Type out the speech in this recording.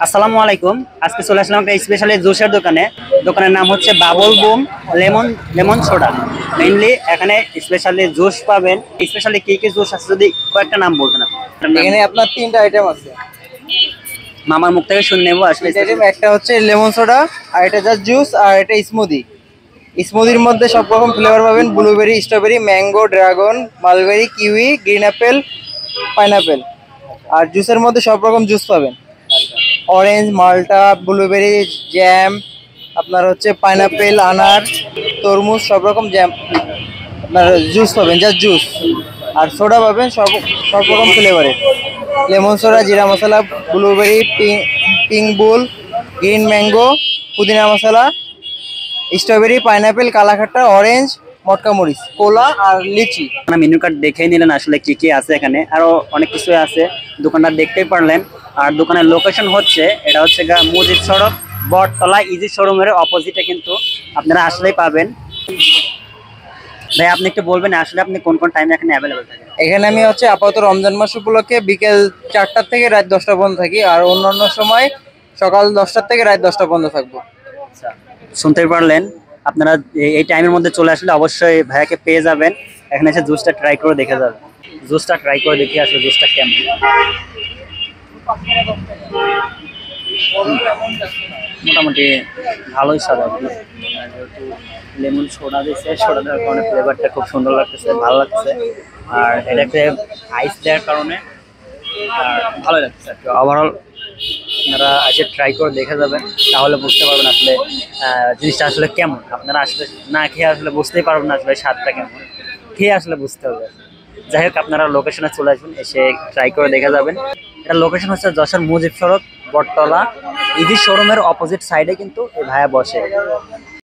আসসালামু আলাইকুম। আজকে চলে আসলাম একটা স্পেশালি জুসের দোকানে। দোকানের নাম হচ্ছে bubble broom lemon lemon soda. Mainly এখানে স্পেশালি জুস পাবেন। স্পেশালি কি কি জুস আছে যদি কয়েকটা নাম বলতেন আপনি। এখানে আপনার তিনটা আইটেম আছে। মামার মুখ থেকে শুনে নেবো আসলে তিনটা আইটেম, একটা হচ্ছে লেমন সোডা, আর এটা জাস্ট জুস, আর এটা স্মুদি। স্মুদির মধ্যে সব রকম ফ্লেভার পাবেন: blueberry, strawberry, mango, dragon, mulberry, kiwi, green apple, pineapple. আর জুসের মধ্যে সব রকম জুস পাবেন: অরেঞ্জ, মাল্টা, ব্লুবেরি, জ্যাম, আপনার হচ্ছে পাইনাপেল, আনার, তরমুজ, সব রকম জ্যাম আপনার জুস পাবেন, জাস্ট জুস। আর সোডা পাবেন সব সব রকম ফ্লেভারের: লেমন সোডা, জিরা মশলা, ব্লুবেরি, পিঙ্ক বুল, গ্রিন ম্যাঙ্গো, পুদিনা মশলা, স্ট্রবেরি, পাইনাপেল, কালাকাটা, অরেঞ্জ, মটকা মরিচ, কোলা আর লিচি। মেনু কার্ড দেখেই নিলেন আসলে কি কি আছে এখানে, আরো অনেক কিছু আছে। দোকানটা দেখতেই পারলেন। আর দোকানের লোকেশন হচ্ছে এটা হচ্ছে মসজিদ সড়ক, বটতলা ইজি শোরুমের অপোজিটে কিন্তু আপনারা আসলেই পাবেন। ভাই আপনি একটু বলবেন আসলে আপনি কোন কোন টাইমে এখানে অ্যাভেলেবল থাকেন? এখানে আমি হচ্ছে আপাতত রমজান মাস উপলক্ষে বিকেল 4টা থেকে রাত 10টা পর্যন্ত থাকি, আর অন্যান্য সময় সকাল 10টা থেকে রাত 10টা পর্যন্ত থাকবো। আচ্ছা, শুনতেই পারলেন। আপনারা এই টাইমের মধ্যে চলে আসলে অবশ্যই ভাইয়াকে পেয়ে যাবেন। এখানে এসে জুসটা ট্রাই করে দেখে যাবেন। জুসটা ট্রাই করে দেখি আসলে জুসটা কেমন। মোটামুটি ভালোই স্বাদ আর কি। যেহেতু লেমন সোডা দিচ্ছে, সোডা দেওয়ার কারণে ফ্লেভারটা খুব সুন্দর লাগতেছে, ভালো লাগতেছে। আর এটাকে আইস দেওয়ার কারণে ভালো লাগতেছে আর কি। ওভারঅল আপনারা এসে ট্রাই করে দেখে যাবেন, তাহলে বুঝতে পারবেন আসলে জিনিসটা আসলে কেমন। আপনারা আসলে না খেয়ে আসলে বুঝতেই পারবেন না আসলে স্বাদটা কেমন, খেয়ে আসলে বুঝতে হবে। যাই হোক, আপনারা লোকেশনে চলে আসবেন, এসে ট্রাই করে দেখে যাবেন। এটা লোকেশন হচ্ছে যশোর মুজিব সড়ক, বটতলা ইজি শোরুমের অপোজিট সাইডে কিন্তু এই ভাইয়া বসে।